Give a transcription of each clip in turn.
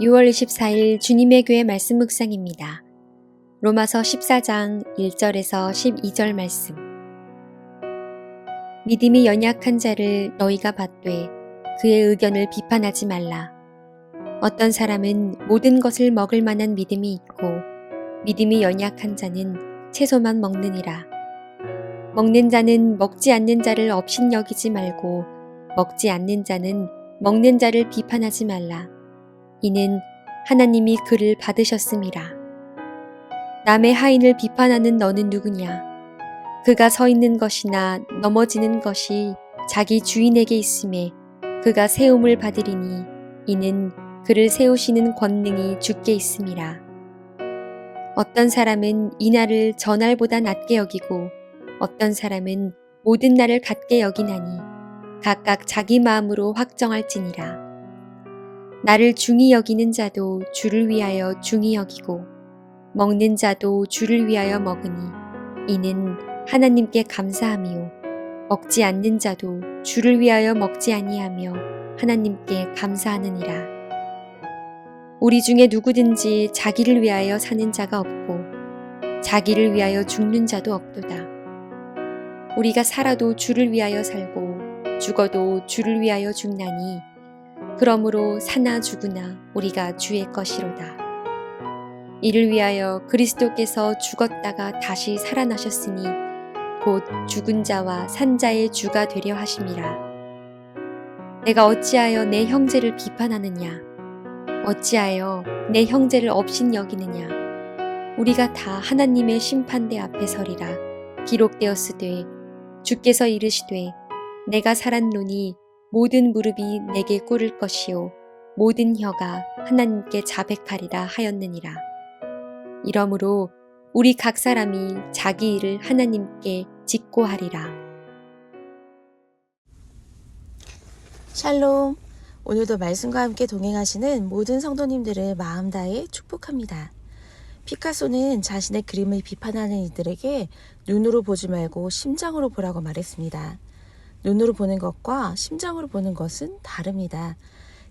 6월 24일 주님의 교회 말씀 묵상입니다. 로마서 14장 1절에서 12절 말씀. 믿음이 연약한 자를 너희가 받되 그의 의견을 비판하지 말라. 어떤 사람은 모든 것을 먹을 만한 믿음이 있고 믿음이 연약한 자는 채소만 먹느니라. 먹는 자는 먹지 않는 자를 업신여기지 말고 먹지 않는 자는 먹는 자를 비판하지 말라. 이는 하나님이 그를 받으셨음이라. 남의 하인을 비판하는 너는 누구냐? 그가 서 있는 것이나 넘어지는 것이 자기 주인에게 있음에 그가 세움을 받으리니 이는 그를 세우시는 권능이 주께 있음이라. 어떤 사람은 이 날을 저 날보다 낮게 여기고 어떤 사람은 모든 날을 같게 여기나니 각각 자기 마음으로 확정할지니라. 나를 중히 여기는 자도 주를 위하여 중히 여기고 먹는 자도 주를 위하여 먹으니 이는 하나님께 감사함이요 먹지 않는 자도 주를 위하여 먹지 아니하며 하나님께 감사하느니라. 우리 중에 누구든지 자기를 위하여 사는 자가 없고 자기를 위하여 죽는 자도 없도다. 우리가 살아도 주를 위하여 살고 죽어도 주를 위하여 죽나니 그러므로 사나 죽으나 우리가 주의 것이로다. 이를 위하여 그리스도께서 죽었다가 다시 살아나셨으니 곧 죽은 자와 산 자의 주가 되려 하심이라. 내가 어찌하여 내 형제를 비판하느냐? 어찌하여 내 형제를 업신여기느냐? 우리가 다 하나님의 심판대 앞에 서리라. 기록되었으되 주께서 이르시되 내가 살았노니 모든 무릎이 내게 꿇을 것이요 모든 혀가 하나님께 자백하리라 하였느니라. 이러므로 우리 각 사람이 자기 일을 하나님께 직고하리라. 샬롬. 오늘도 말씀과 함께 동행하시는 모든 성도님들을 마음 다해 축복합니다. 피카소는 자신의 그림을 비판하는 이들에게 눈으로 보지 말고 심장으로 보라고 말했습니다. 눈으로 보는 것과 심장으로 보는 것은 다릅니다.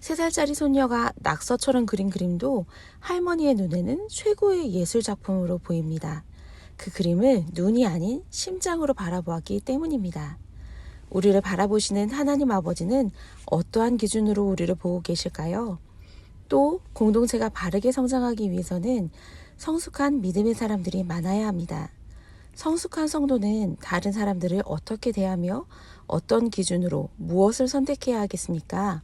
3살짜리 손녀가 낙서처럼 그린 그림도 할머니의 눈에는 최고의 예술작품으로 보입니다. 그 그림을 눈이 아닌 심장으로 바라보았기 때문입니다. 우리를 바라보시는 하나님 아버지는 어떠한 기준으로 우리를 보고 계실까요? 또 공동체가 바르게 성장하기 위해서는 성숙한 믿음의 사람들이 많아야 합니다. 성숙한 성도는 다른 사람들을 어떻게 대하며 어떤 기준으로 무엇을 선택해야 하겠습니까?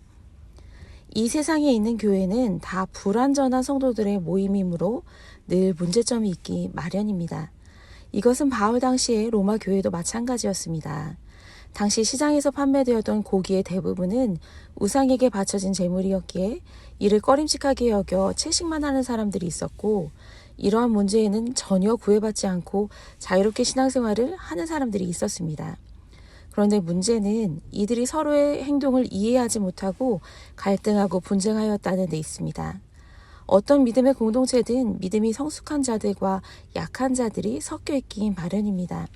이 세상에 있는 교회는 다 불완전한 성도들의 모임이므로 늘 문제점이 있기 마련입니다. 이것은 바울 당시의 로마 교회도 마찬가지였습니다. 당시 시장에서 판매되었던 고기의 대부분은 우상에게 바쳐진 제물이었기에 이를 꺼림칙하게 여겨 채식만 하는 사람들이 있었고 이러한 문제에는 전혀 구애받지 않고 자유롭게 신앙생활을 하는 사람들이 있었습니다. 그런데 문제는 이들이 서로의 행동을 이해하지 못하고 갈등하고 분쟁하였다는 데 있습니다. 어떤 믿음의 공동체든 믿음이 성숙한 자들과 약한 자들이 섞여 있기 마련입니다.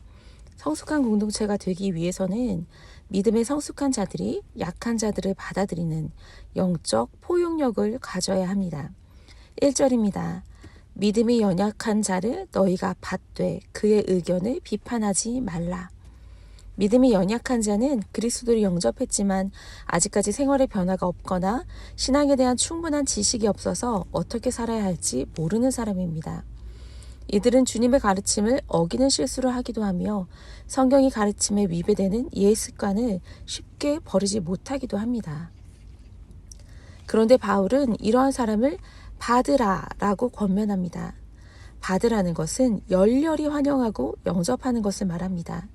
성숙한 공동체가 되기 위해서는 믿음의 성숙한 자들이 약한 자들을 받아들이는 영적 포용력을 가져야 합니다. 1절입니다. 믿음이 연약한 자를 너희가 받되 그의 의견을 비판하지 말라. 믿음이 연약한 자는 그리스도를 영접했지만 아직까지 생활의 변화가 없거나 신앙에 대한 충분한 지식이 없어서 어떻게 살아야 할지 모르는 사람입니다. 이들은 주님의 가르침을 어기는 실수를 하기도 하며 성경이 가르침에 위배되는 옛 습관을 쉽게 버리지 못하기도 합니다. 그런데 바울은 이러한 사람을 받으라라고 권면합니다. 받으라는 것은 열렬히 환영하고 영접하는 것을 말합니다.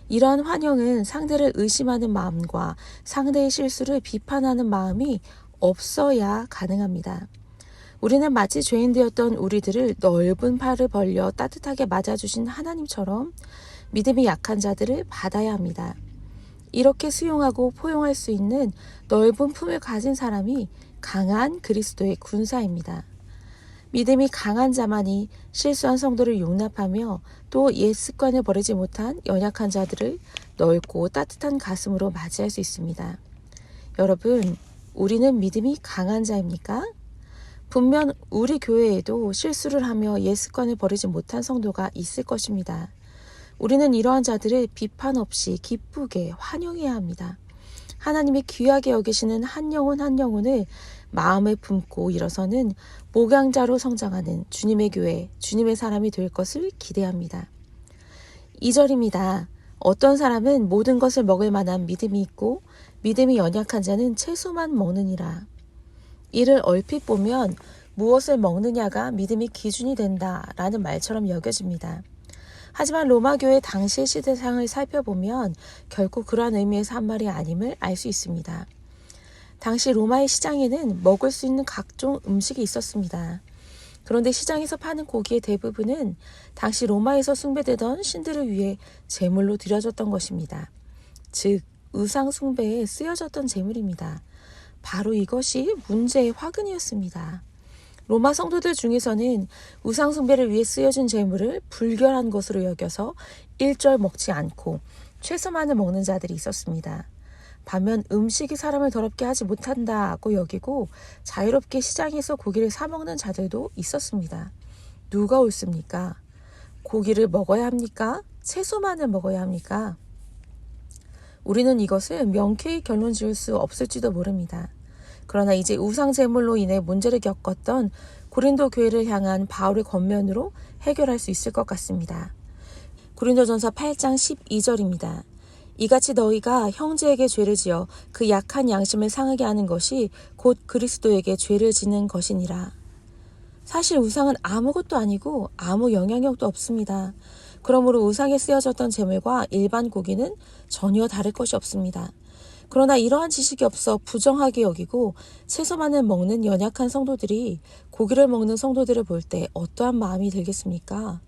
이러한 환영은 상대를 의심하는 마음과 상대의 실수를 비판하는 마음이 없어야 가능합니다. 우리는 마치 죄인 되었던 우리들을 넓은 팔을 벌려 따뜻하게 맞아주신 하나님처럼 믿음이 약한 자들을 받아야 합니다. 이렇게 수용하고 포용할 수 있는 넓은 품을 가진 사람이 강한 그리스도의 군사입니다. 믿음이 강한 자만이 실수한 성도를 용납하며 또 옛 습관을 버리지 못한 연약한 자들을 넓고 따뜻한 가슴으로 맞이할 수 있습니다. 여러분, 우리는 믿음이 강한 자입니까? 분명 우리 교회에도 실수를 하며 옛 습관을 버리지 못한 성도가 있을 것입니다. 우리는 이러한 자들을 비판 없이 기쁘게 환영해야 합니다. 하나님이 귀하게 여기시는 한 영혼 한 영혼을 마음에 품고 일어서는 목양자로 성장하는 주님의 교회, 주님의 사람이 될 것을 기대합니다. 2절입니다. 어떤 사람은 모든 것을 먹을 만한 믿음이 있고 믿음이 연약한 자는 채소만 먹느니라. 이를 얼핏 보면 무엇을 먹느냐가 믿음의 기준이 된다라는 말처럼 여겨집니다. 하지만 로마교회 당시의 시대상을 살펴보면 결코 그러한 의미에서 한 말이 아님을 알 수 있습니다. 당시 로마의 시장에는 먹을 수 있는 각종 음식이 있었습니다. 그런데 시장에서 파는 고기의 대부분은 당시 로마에서 숭배되던 신들을 위해 제물로 드려졌던 것입니다. 즉, 우상 숭배에 쓰여졌던 제물입니다. 바로 이것이 문제의 화근이었습니다. 로마 성도들 중에서는 우상 숭배를 위해 쓰여진 제물을 불결한 것으로 여겨서 일절 먹지 않고 채소만을 먹는 자들이 있었습니다. 반면 음식이 사람을 더럽게 하지 못한다고 여기고 자유롭게 시장에서 고기를 사 먹는 자들도 있었습니다. 누가 옳습니까? 고기를 먹어야 합니까? 채소만을 먹어야 합니까? 우리는 이것을 명쾌히 결론 지을 수 없을지도 모릅니다. 그러나 이제 우상 제물로 인해 문제를 겪었던 고린도 교회를 향한 바울의 권면으로 해결할 수 있을 것 같습니다. 고린도전서 8장 12절입니다. 이같이 너희가 형제에게 죄를 지어 그 약한 양심을 상하게 하는 것이 곧 그리스도에게 죄를 지는 것이니라. 사실 우상은 아무것도 아니고 아무 영향력도 없습니다. 그러므로 우상에 쓰여졌던 제물과 일반 고기는 전혀 다를 것이 없습니다. 그러나 이러한 지식이 없어 부정하게 여기고 채소만을 먹는 연약한 성도들이 고기를 먹는 성도들을 볼 때 어떠한 마음이 들겠습니까?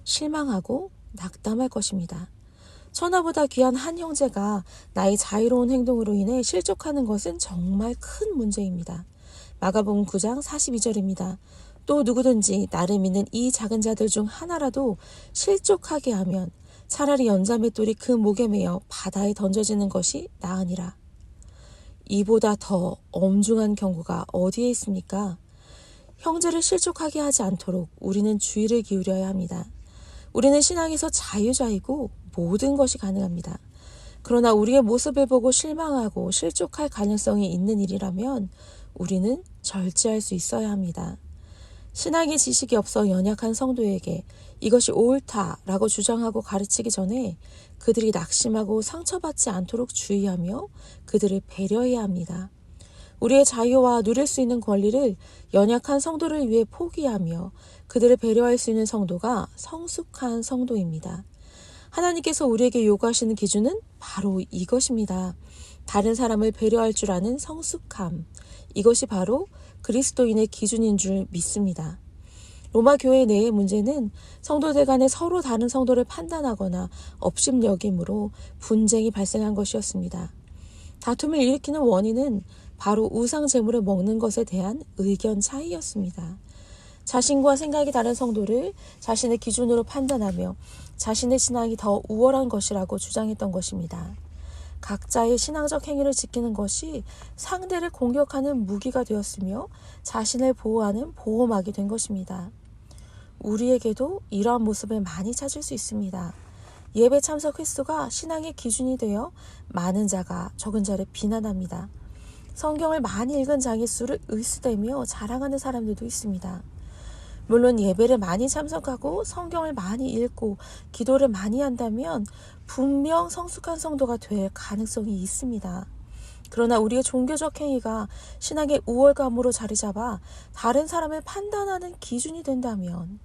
실망하고 낙담할 것입니다. 천하보다 귀한 한 형제가 나의 자유로운 행동으로 인해 실족하는 것은 정말 큰 문제입니다. 마가복음 9장 42절입니다. 또 누구든지 나를 믿는 이 작은 자들 중 하나라도 실족하게 하면 차라리 연자맷돌이 그 목에 매여 바다에 던져지는 것이 나으니라. 이보다 더 엄중한 경고가 어디에 있습니까? 형제를 실족하게 하지 않도록 우리는 주의를 기울여야 합니다. 우리는 신앙에서 자유자이고 모든 것이 가능합니다. 그러나 우리의 모습을 보고 실망하고 실족할 가능성이 있는 일이라면 우리는 절제할 수 있어야 합니다. 신앙의 지식이 없어 연약한 성도에게 이것이 옳다라고 주장하고 가르치기 전에 그들이 낙심하고 상처받지 않도록 주의하며 그들을 배려해야 합니다. 우리의 자유와 누릴 수 있는 권리를 연약한 성도를 위해 포기하며 그들을 배려할 수 있는 성도가 성숙한 성도입니다. 하나님께서 우리에게 요구하시는 기준은 바로 이것입니다. 다른 사람을 배려할 줄 아는 성숙함. 이것이 바로 그리스도인의 기준인 줄 믿습니다. 로마 교회 내의 문제는 성도들 간에 서로 다른 성도를 판단하거나 업신여김으로 분쟁이 발생한 것이었습니다. 다툼을 일으키는 원인은 바로 우상 제물을 먹는 것에 대한 의견 차이였습니다. 자신과 생각이 다른 성도를 자신의 기준으로 판단하며 자신의 신앙이 더 우월한 것이라고 주장했던 것입니다. 각자의 신앙적 행위를 지키는 것이 상대를 공격하는 무기가 되었으며 자신을 보호하는 보호막이 된 것입니다. 우리에게도 이러한 모습을 많이 찾을 수 있습니다. 예배 참석 횟수가 신앙의 기준이 되어 많은 자가 적은 자를 비난합니다. 성경을 많이 읽은 자의 수를 의수대며 자랑하는 사람들도 있습니다. 물론 예배를 많이 참석하고 성경을 많이 읽고 기도를 많이 한다면 분명 성숙한 성도가 될 가능성이 있습니다. 그러나 우리의 종교적 행위가 신앙의 우월감으로 자리 잡아 다른 사람을 판단하는 기준이 된다면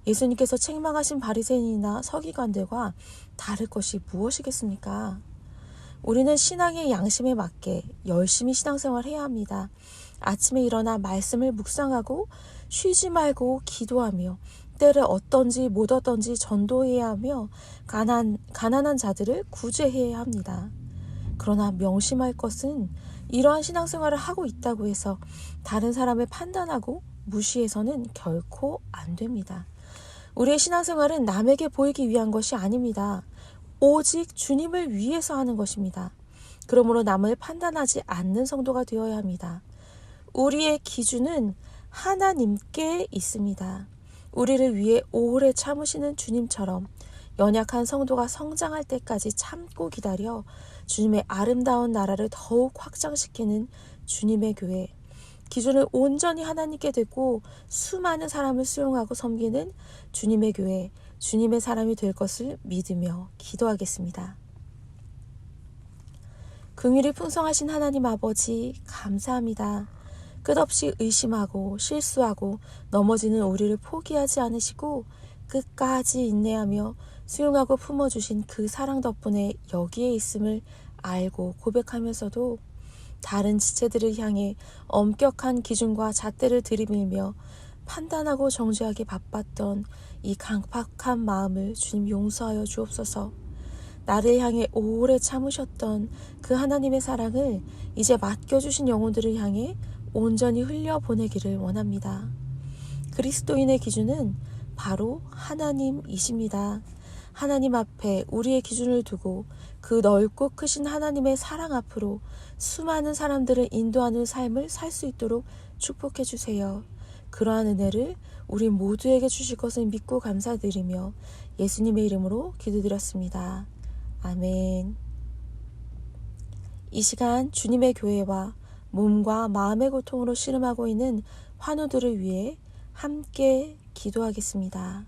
예수님께서 책망하신 바리새인이나 서기관들과 다를 것이 무엇이겠습니까? 우리는 신앙의 양심에 맞게 열심히 신앙생활해야 합니다. 아침에 일어나 말씀을 묵상하고 쉬지 말고 기도하며 때를 얻던지 못 얻던지 전도해야 하며 가난한 자들을 구제해야 합니다. 그러나 명심할 것은 이러한 신앙생활을 하고 있다고 해서 다른 사람을 판단하고 무시해서는 결코 안 됩니다. 우리의 신앙생활은 남에게 보이기 위한 것이 아닙니다. 오직 주님을 위해서 하는 것입니다. 그러므로 남을 판단하지 않는 성도가 되어야 합니다. 우리의 기준은 하나님께 있습니다. 우리를 위해 오래 참으시는 주님처럼 연약한 성도가 성장할 때까지 참고 기다려 주님의 아름다운 나라를 더욱 확장시키는 주님의 교회, 기준을 온전히 하나님께 두고 수많은 사람을 수용하고 섬기는 주님의 교회, 주님의 사람이 될 것을 믿으며 기도하겠습니다. 긍휼이 풍성하신 하나님 아버지, 감사합니다. 끝없이 의심하고 실수하고 넘어지는 우리를 포기하지 않으시고 끝까지 인내하며 수용하고 품어주신 그 사랑 덕분에 여기에 있음을 알고 고백하면서도 다른 지체들을 향해 엄격한 기준과 잣대를 들이밀며 판단하고 정죄하기 바빴던 이 강팍한 마음을 주님 용서하여 주옵소서. 나를 향해 오래 참으셨던 그 하나님의 사랑을 이제 맡겨주신 영혼들을 향해 온전히 흘려보내기를 원합니다. 그리스도인의 기준은 바로 하나님이십니다. 하나님 앞에 우리의 기준을 두고 그 넓고 크신 하나님의 사랑 앞으로 수많은 사람들을 인도하는 삶을 살 수 있도록 축복해 주세요. 그러한 은혜를 우리 모두에게 주실 것을 믿고 감사드리며 예수님의 이름으로 기도드렸습니다. 아멘. 이 시간 주님의 교회와 몸과 마음의 고통으로 씨름하고 있는 환우들을 위해 함께 기도하겠습니다.